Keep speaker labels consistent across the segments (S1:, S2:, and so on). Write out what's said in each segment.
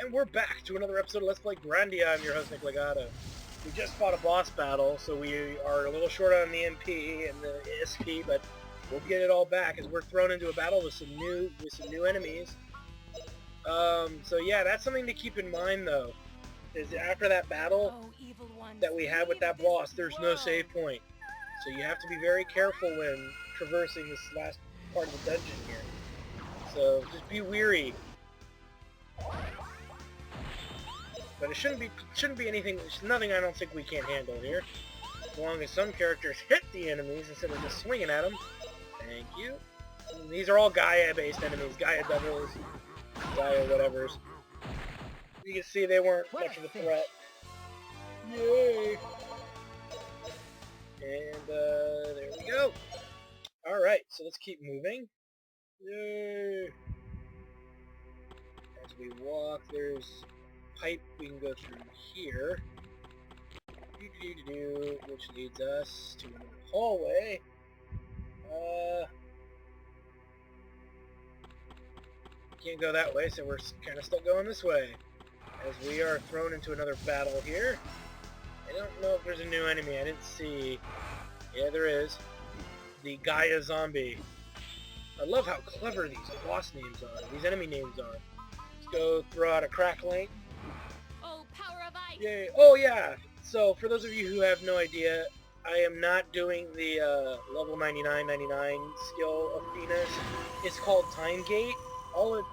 S1: And we're back to another episode of Let's Play Grandia. I'm your host, Nick Legato. We just fought a boss battle, so we are a little short on the MP and the SP, but we'll get it all back as we're thrown into a battle with some new enemies. So yeah, that's something to keep in mind, though, is after that battle that we had with that boss, there's no save point. So you have to be very careful when traversing this last part of the dungeon here. So just be weary. But it shouldn't be anything. There's nothing I don't think we can't handle here. As long as some characters hit the enemies instead of just swinging at them. Thank you. And these are all Gaia-based enemies. Gaia devils, Gaia whatevers. You can see they weren't much of a threat. Yay! And there we go. All right, so let's keep moving. Yay! As we walk, there's pipe we can go through here, which leads us to another hallway. Can't go that way, so we're kind of stuck going this way. As we are thrown into another battle here. I don't know if there's a new enemy. I didn't see. Yeah, there is. The Gaia zombie. I love how clever these boss names are. These enemy names are. Let's go throw out a crackling. Yay. Oh yeah, so for those of you who have no idea, I am not doing the level 99 skill of Venus. It's called Time Gate.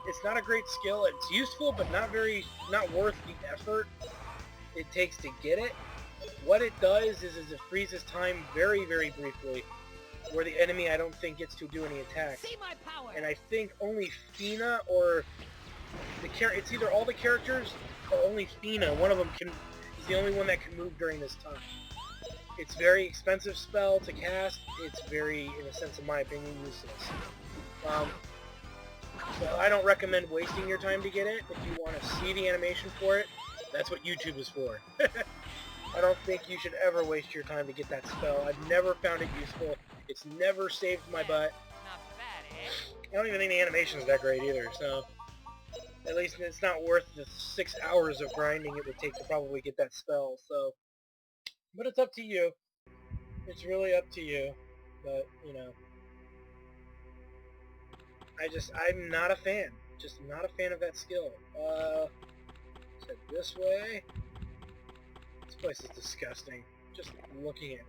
S1: It's not a great skill. It's useful, but not worth the effort it takes to get it. What it does is it freezes time very, very briefly, where the enemy I don't think gets to do any attacks.
S2: See my power.
S1: And I think only Fina or it's either all the characters or only Fina. One of them is the only one that can move during this time. It's a very expensive spell to cast. It's very, in a sense, in my opinion, useless. So I don't recommend wasting your time to get it. If you want to see the animation for it, that's what YouTube is for. I don't think you should ever waste your time to get that spell. I've never found it useful. It's never saved my butt.
S2: Not bad, eh?
S1: I don't even think the animation is that great either, so at least it's not worth the 6 hours of grinding it would take to probably get that spell, so. But it's up to you. It's really up to you. But, you know. I'm not a fan. Just not a fan of that skill. Head this way. This place is disgusting. Just looking at it.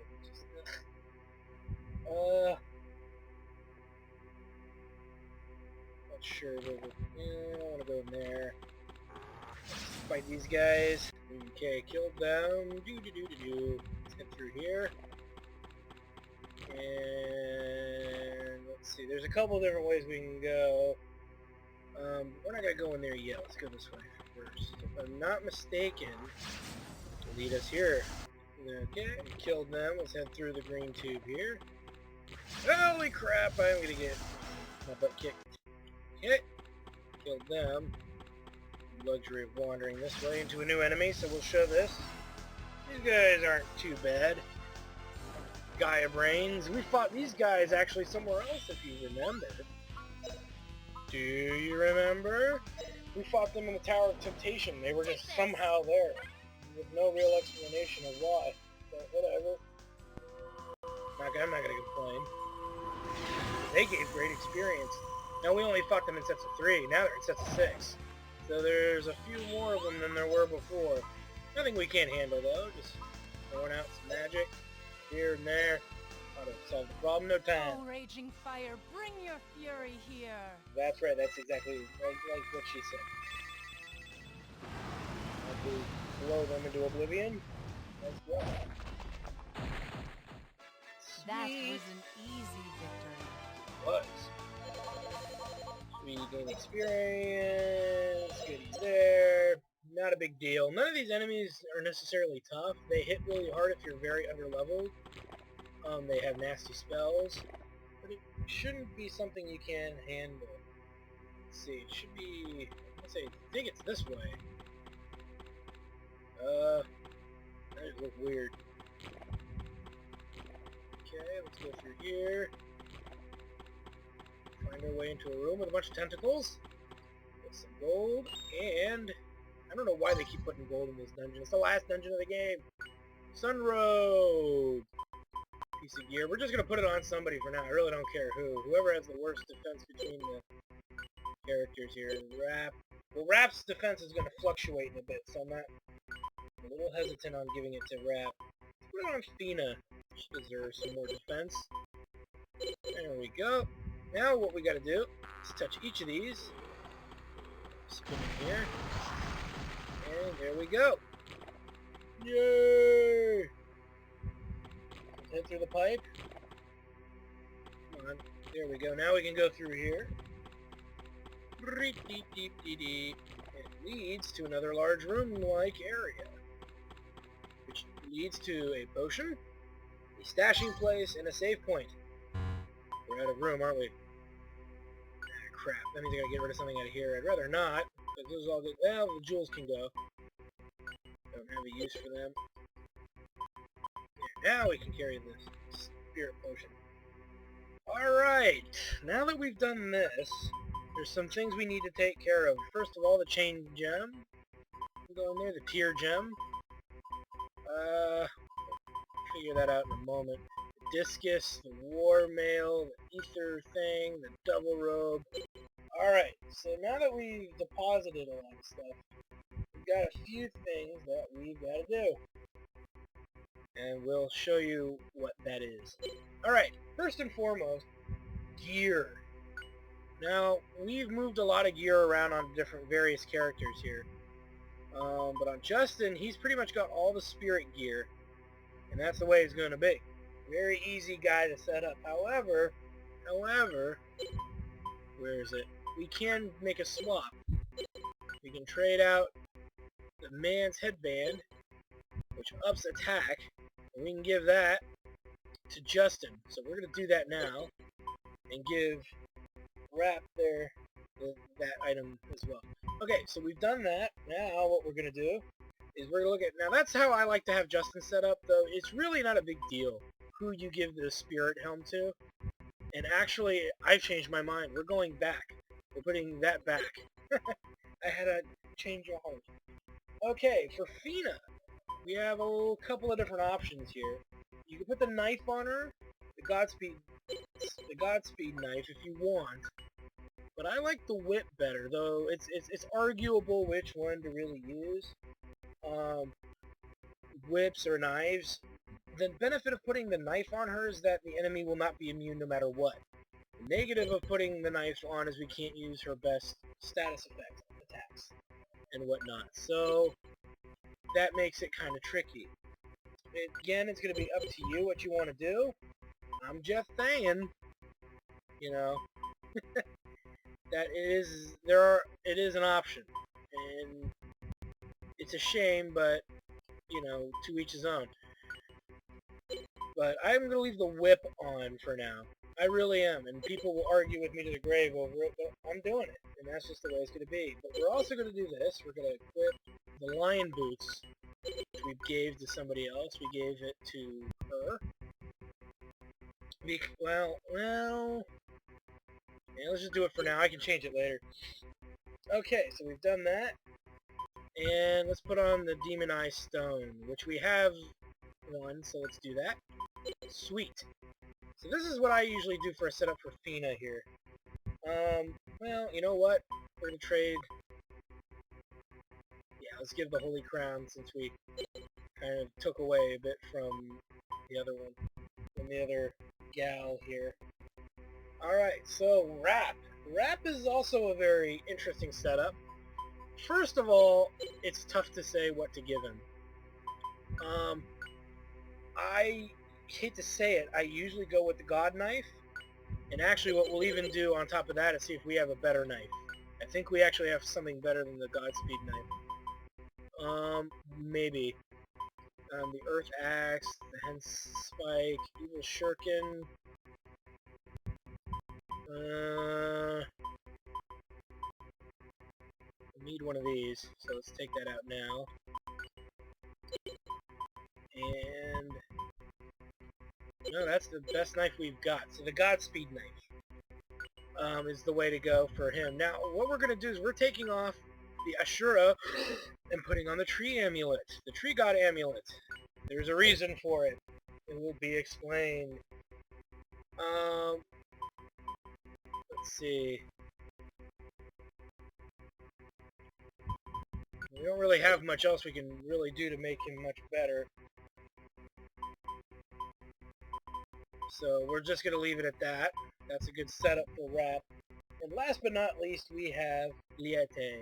S1: Not sure where I want to go in there. Fight these guys. Okay, killed them. Let's get through here. And let's see. There's a couple different ways we can go. We're not gonna go in there yet. Let's go this way first. If I'm not mistaken, it'll lead us here. Okay, killed them. Let's head through the green tube here. Holy crap! I'm gonna get my butt kicked. Okay, killed them. Luxury of wandering this way into a new enemy, so we'll show this. These guys aren't too bad. Gaia brains. We fought these guys actually somewhere else, if you remember. Do you remember? We fought them in the Tower of Temptation. They were just somehow there, with no real explanation of why. But whatever. I'm not gonna complain. They gave great experience. Now we only fought them in sets of 3. Now they're in sets of 6. So there's a few more of them than there were before. Nothing we can't handle, though. Just throwing out some magic here and there. Ought to solve the problem no time.
S2: Oh, raging fire, bring your fury here.
S1: That's right. That's exactly like what she said. I'll blow them into oblivion as well.
S2: That
S1: Sweet.
S2: was an easy victory.
S1: Was. We gain experience, goodies there, not a big deal. None of these enemies are necessarily tough. They hit really hard if you're very underleveled. They have nasty spells, but it shouldn't be something you can handle. Let's see, it should be, I think it's this way. That just look weird. Okay, let's go through here. Find our way into a room with a bunch of tentacles. Get some gold, and I don't know why they keep putting gold in this dungeon. It's the last dungeon of the game. Sun Robe. Piece of gear. We're just going to put it on somebody for now. I really don't care who. Whoever has the worst defense between the characters here. Rap. Well, Rap's defense is going to fluctuate in a bit, so I'm a little hesitant on giving it to Rap. Put it on Fina. She deserves some more defense. There we go. Now what we got to do is touch each of these. Spin it here. And there we go. Yay! Head through the pipe. Come on. There we go. Now we can go through here. It leads to another large room-like area, which leads to a potion, a stashing place, and a save point. We're out of room, aren't we? Ah, crap. That means I gotta get rid of something out of here. I'd rather not, but this is all good. Well, the jewels can go. Don't have a use for them. There, now we can carry this spirit potion. Alright, now that we've done this, there's some things we need to take care of. First of all, the chain gem. Go in there, the tier gem. Figure that out in a moment. The discus, the war mail, the ether thing, the double robe. Alright, so now that we've deposited a lot of stuff, we've got a few things that we've got to do. And we'll show you what that is. Alright, first and foremost, gear. Now, we've moved a lot of gear around on different various characters here. But on Justin, he's pretty much got all the spirit gear. And that's the way it's going to be. Very easy guy to set up. However, where is it? We can make a swap. We can trade out the man's headband, which ups attack, and we can give that to Justin. So we're going to do that now, and give Rap there that item as well. Okay, so we've done that. Now what we're going to do is we're going to look at... Now that's how I like to have Justin set up, though. It's really not a big deal who you give the spirit helm to. And actually, I've changed my mind. We're going back. We're putting that back. I had to change your heart. Okay, for Fina, we have a couple of different options here. You can put the knife on her, the Godspeed knife if you want. But I like the whip better, though it's arguable which one to really use. Whips or knives. The benefit of putting the knife on her is that the enemy will not be immune no matter what. The negative of putting the knife on is we can't use her best status effect attacks and whatnot. So that makes it kind of tricky. Again, it's going to be up to you what you want to do. I'm just saying, you know, that it is an option, and it's a shame, but you know, to each his own. But I'm going to leave the whip on for now. I really am, and people will argue with me to the grave over it, but I'm doing it, and that's just the way it's going to be. But we're also going to do this. We're going to equip the lion boots, which we gave to somebody else. We gave it to her. Well, yeah, let's just do it for now. I can change it later. Okay, so we've done that. And let's put on the Demon Eye Stone, which we have one, so let's do that. Sweet. So this is what I usually do for a setup for Fina here. Well, you know what? We're going to trade... Yeah, let's give the Holy Crown since we kind of took away a bit from the other one. From the other gal here. Alright, so Rap. Rap is also a very interesting setup. First of all, it's tough to say what to give him. I hate to say it, I usually go with the God Knife. And actually what we'll even do on top of that is see if we have a better knife. I think we actually have something better than the Godspeed knife. Maybe. The Earth Axe, the Hen Spike, Evil Shuriken. I need one of these, so let's take that out now. And... no, that's the best knife we've got. So the Godspeed knife is the way to go for him. Now, what we're going to do is we're taking off the Ashura and putting on the tree amulet, the tree god amulet. There's a reason for it. It will be explained. Let's see. We don't really have much else we can really do to make him much better. So we're just going to leave it at that. That's a good setup for Wrap. And last but not least, we have Liete.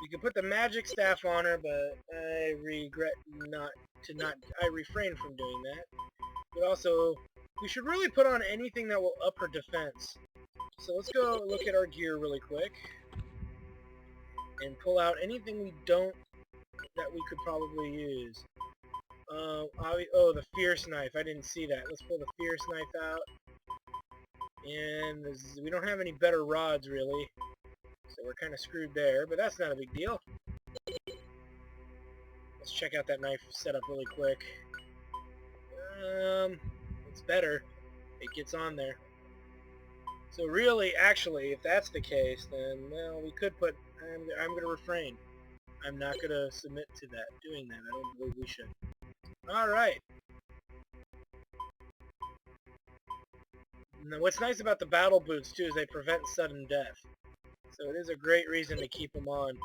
S1: You can put the magic staff on her, but I refrain from doing that. But also, we should really put on anything that will up her defense. So let's go look at our gear really quick. And pull out anything that we could probably use. The fierce knife. I didn't see that. Let's pull the fierce knife out. And we don't have any better rods, really. So we're kind of screwed there, but that's not a big deal. Let's check out that knife setup really quick. It's better. It gets on there. So really, actually, if that's the case, then, well, we could put... I'm going to refrain. I'm not going to submit to doing that. I don't believe we should. Alright. Now, what's nice about the battle boots, too, is they prevent sudden death. So it is a great reason to keep them on.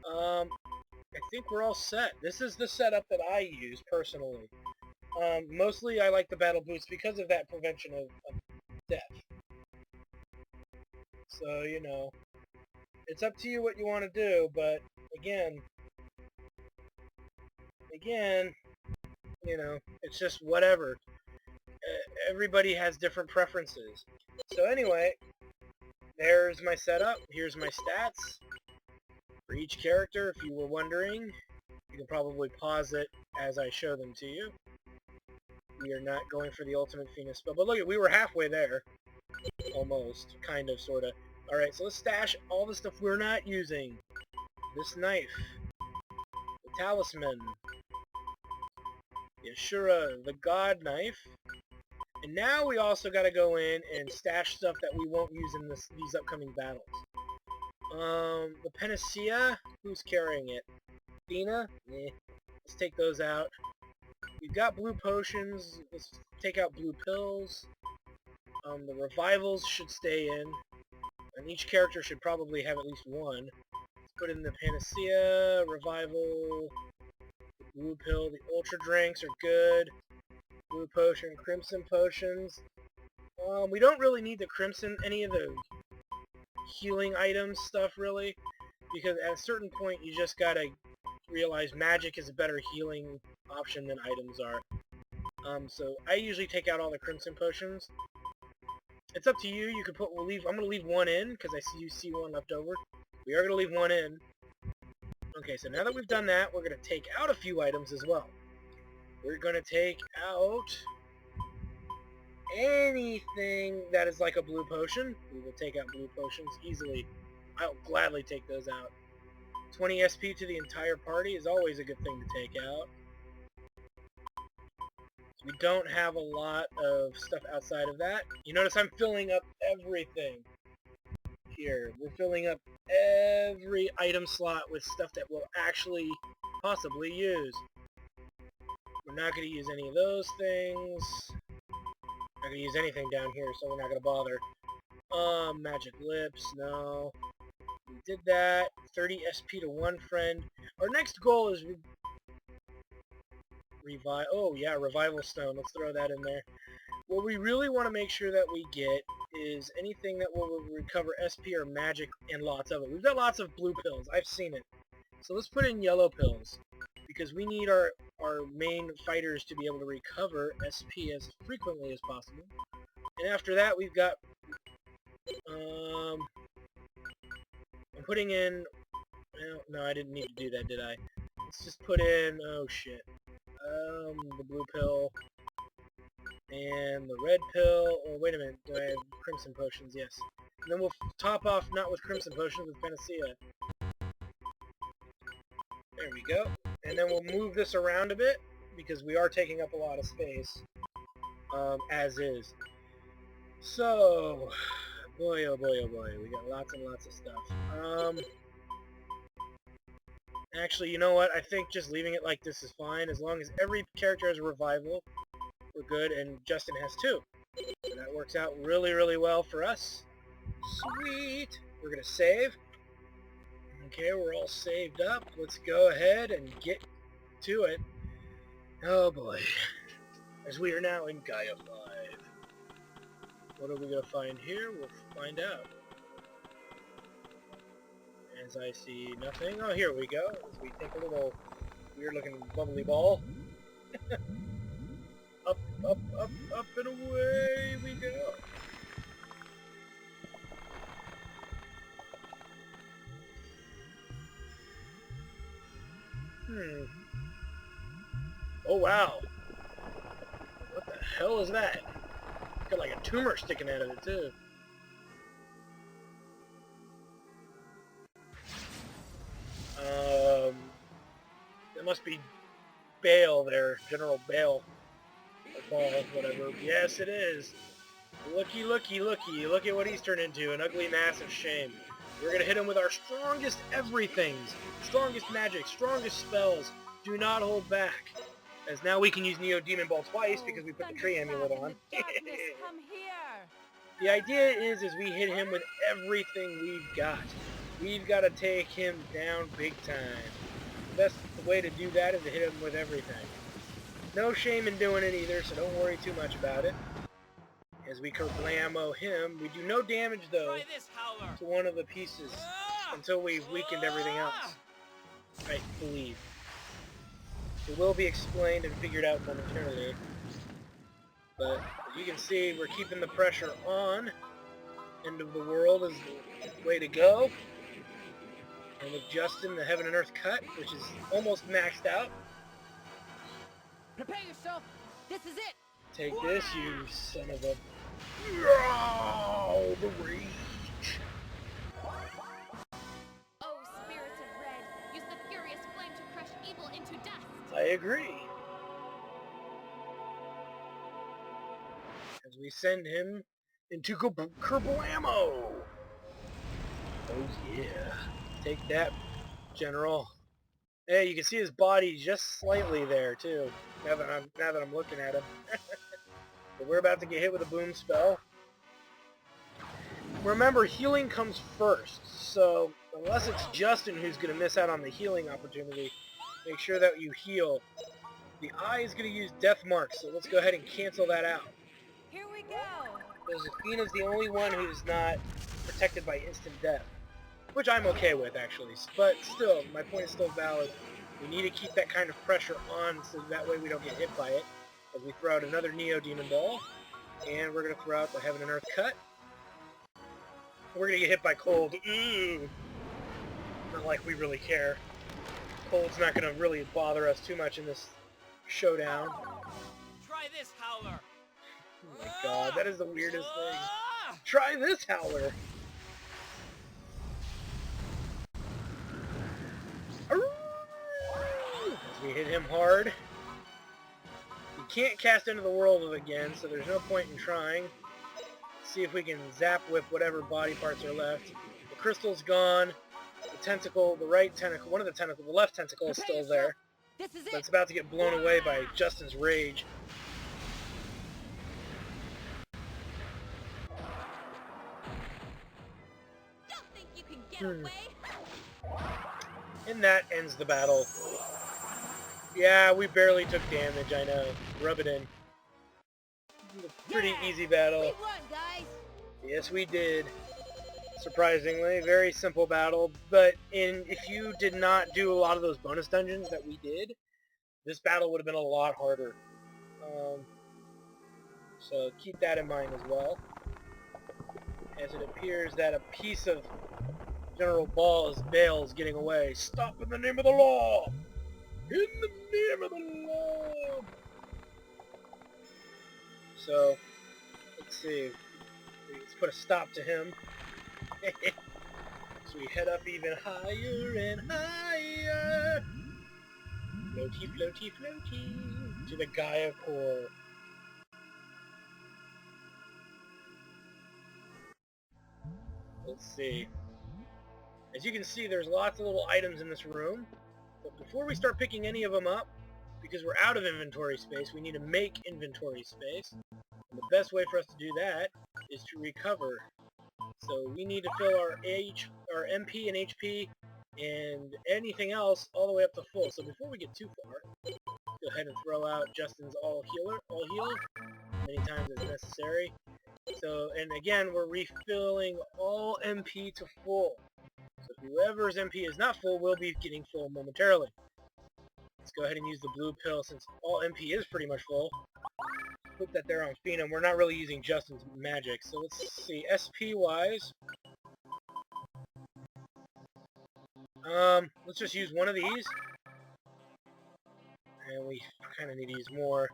S1: I think we're all set. This is the setup that I use, personally. Mostly I like the battle boots because of that prevention of death. So, you know, it's up to you what you want to do, but again, you know, it's just whatever. Everybody has different preferences. So anyway, there's my setup. Here's my stats for each character, if you were wondering. You can probably pause it as I show them to you. We are not going for the ultimate Phoenix spell, but look, we were halfway there. Almost. Kind of, sort of. Alright, so let's stash all the stuff we're not using. This knife. The talisman. The Ashura, the god knife. And now we also got to go in and stash stuff that we won't use in these upcoming battles. The panacea, who's carrying it? Athena? Eh. Let's take those out. We've got blue potions. Let's take out blue pills. The revivals should stay in. And each character should probably have at least one. Let's put in the panacea, revival, blue pill. The ultra drinks are good. Blue potion, crimson potions. We don't really need the crimson, any of the healing items stuff, really. Because at a certain point, you just gotta realize magic is a better healing option than items are. So I usually take out all the crimson potions. It's up to you. You could put. I'm gonna leave one in because you see one left over. We are gonna leave one in. Okay, so now that we've done that, we're gonna take out a few items as well. We're gonna take out anything that is like a blue potion. We will take out blue potions easily. I'll gladly take those out. 20 SP to the entire party is always a good thing to take out. We don't have a lot of stuff outside of that. You notice I'm filling up everything here. We're filling up every item slot with stuff that we'll actually possibly use. We're not going to use any of those things. Not going to use anything down here, so we're not going to bother. Magic lips, no. We did that. 30 SP to one friend. Our next goal is revival stone. Let's throw that in there. What we really want to make sure that we get is anything that will recover SP or magic, and lots of it. We've got lots of blue pills. I've seen it. So let's put in yellow pills, because we need our main fighters to be able to recover SP as frequently as possible. And after that, we've got I'm putting in, well, no, I didn't need to do that, did I? Let's just put in, oh shit, the blue pill and the red pill. Oh, wait a minute, do I have crimson potions? Yes. And then we'll top off, not with crimson potions, with panacea. There we go. And then we'll move this around a bit, because we are taking up a lot of space, as is. So, boy, oh boy, oh boy, we got lots and lots of stuff. Actually, you know what? I think just leaving it like this is fine. As long as every character has a revival, we're good, and Justin has 2. So that works out really, really well for us. Sweet! We're going to save. Okay, we're all saved up. Let's go ahead and get to it. Oh boy. As we are now in Gaia 5. What are we going to find here? We'll find out. As I see nothing. Oh, here we go. As we take a little weird-looking bubbly ball. Up, up, up, up, and away we go. Oh, wow. What the hell is that? It's got like a tumor sticking out of it, too. That must be Baal there. General Baal. Or Baal, whatever. Yes, it is. Looky, looky, looky. Look at what he's turned into. An ugly mass of shame. We're going to hit him with our strongest everythings. Strongest magic. Strongest spells. Do not hold back. As now we can use Neo Demon Ball twice because we put the tree amulet on.
S2: Come here.
S1: The idea is we hit him with everything we've got. We've got to take him down big time. The best way to do that is to hit him with everything. No shame in doing it either, so don't worry too much about it. As we kerblamo him, we do no damage though to one of the pieces until we've weakened everything else. I believe. It will be explained and figured out momentarily. But as you can see, we're keeping the pressure on. End of the world is the way to go. And with Justin, the Heaven and Earth cut, which is almost maxed out.
S2: Prepare yourself. This is it.
S1: Take this, you son of a... Oh, the rage.
S3: Oh, spirits of red, use the furious flame to crush evil into dust.
S1: I agree. As we send him into kerblamo. Oh yeah. Take that, General. Hey, you can see his body just slightly there too. Now that I'm looking at him. But we're about to get hit with a boom spell. Remember, healing comes first, so unless it's Justin who's going to miss out on the healing opportunity, make sure that you heal. The eye is going to use death marks, so let's go ahead and cancel that out.
S2: Here we go.
S1: Josefina's the only one who's not protected by instant death, which I'm okay with, actually. But still, my point is still valid. We need to keep that kind of pressure on so that way we don't get hit by it. As we throw out another Neo Demon Ball, and we're going to throw out the Heaven and Earth cut. We're going to get hit by cold. Ooh. Not like we really care. Cold's not going to really bother us too much in this showdown.
S2: Try this, Howler.
S1: Oh my god, that is the weirdest thing. Try this, Howler. As we hit him hard. We can't cast Into the World again, so there's no point in trying. Let's see if we can zap whip whatever body parts are left. The crystal's gone. The tentacle, the right tentacle, one of the tentacles, the left tentacle is still there.
S2: This is
S1: But
S2: it.
S1: it's about to get blown away by Justin's rage.
S3: Don't think you can get away.
S1: And that ends the battle. Yeah, we barely took damage, I know. Rub it in. Pretty easy battle.
S2: We won, guys.
S1: Yes, we did. Surprisingly, very simple battle, but if you did not do a lot of those bonus dungeons that we did, this battle would have been a lot harder. So keep that in mind as well. As it appears that a piece of General Baal's getting away. Stop in the name of the law! In the name of the law! So, let's see. Let's put a stop to him. So we head up even higher and higher. Floaty, floaty, floaty. To the Gaia core. Let's see. As you can see, there's lots of little items in this room. But before we start picking any of them up, because we're out of inventory space, we need to make inventory space. And the best way for us to do that is to recover. So we need to fill our MP and HP and anything else all the way up to full. So before we get too far, go ahead and throw out Justin's all heal many times as necessary. So, and again, we're refilling all MP to full. So whoever's MP is not full will be getting full momentarily. Let's go ahead and use the blue pill since all MP is pretty much full. Put that there on Phenom. We're not really using Justin's magic. So let's see, SP-wise. Let's just use one of these. And we kind of need to use more.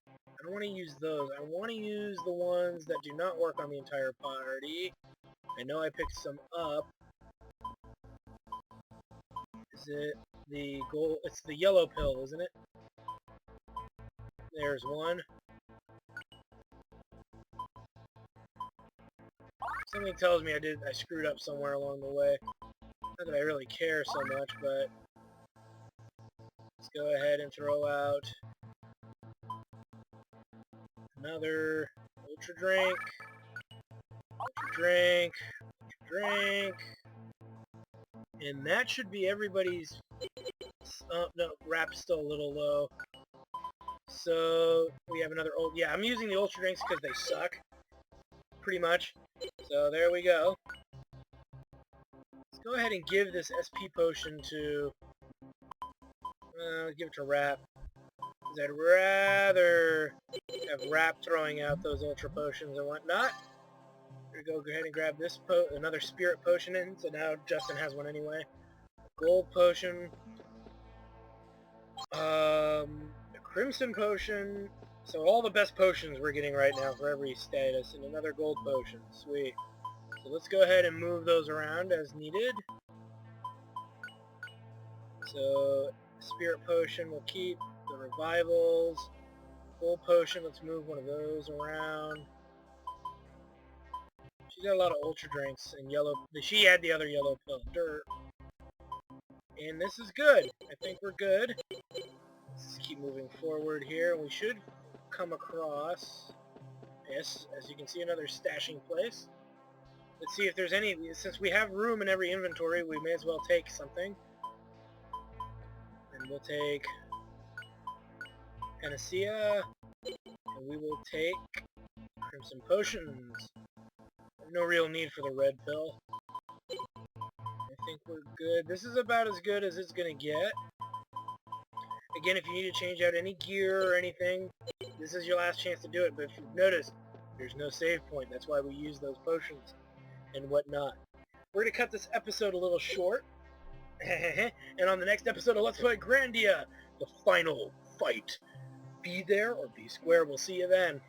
S1: I don't want to use those. I want to use the ones that do not work on the entire party. I know I picked some up. Is it the gold? It's the yellow pill, isn't it? There's one. Something tells me I screwed up somewhere along the way. Not that I really care so much, but let's go ahead and throw out another ultra drink, and that should be everybody's. No, Rap's still a little low. So we have another old. Yeah, I'm using the ultra drinks because they suck, pretty much. So there we go. Let's go ahead and give this SP potion to. Give it to Rap. Because I'd rather have Rap throwing out those ultra potions and whatnot. Here we go. Go ahead and grab this another spirit potion in. So now Justin has one anyway. Gold potion. A crimson potion. So all the best potions we're getting right now for every status, and another gold potion. Sweet. So let's go ahead and move those around as needed. So spirit potion we'll keep. The revivals. Gold potion, let's move one of those around. She's got a lot of ultra drinks and yellow. She had the other yellow pill. Dirt. And this is good. I think we're good. Let's keep moving forward here. We should come across, yes, as you can see, another stashing place. Let's see if there's any. Since we have room in every inventory, we may as well take something. And we'll take Panacea, and we will take Crimson Potions. No real need for the red pill. I think we're good. This is about as good as it's going to get. Again, if you need to change out any gear or anything, this is your last chance to do it. But if you've noticed, there's no save point. That's why we use those potions and whatnot. We're going to cut this episode a little short. And on the next episode of Let's Play Grandia, the final fight. Be there or be square. We'll see you then.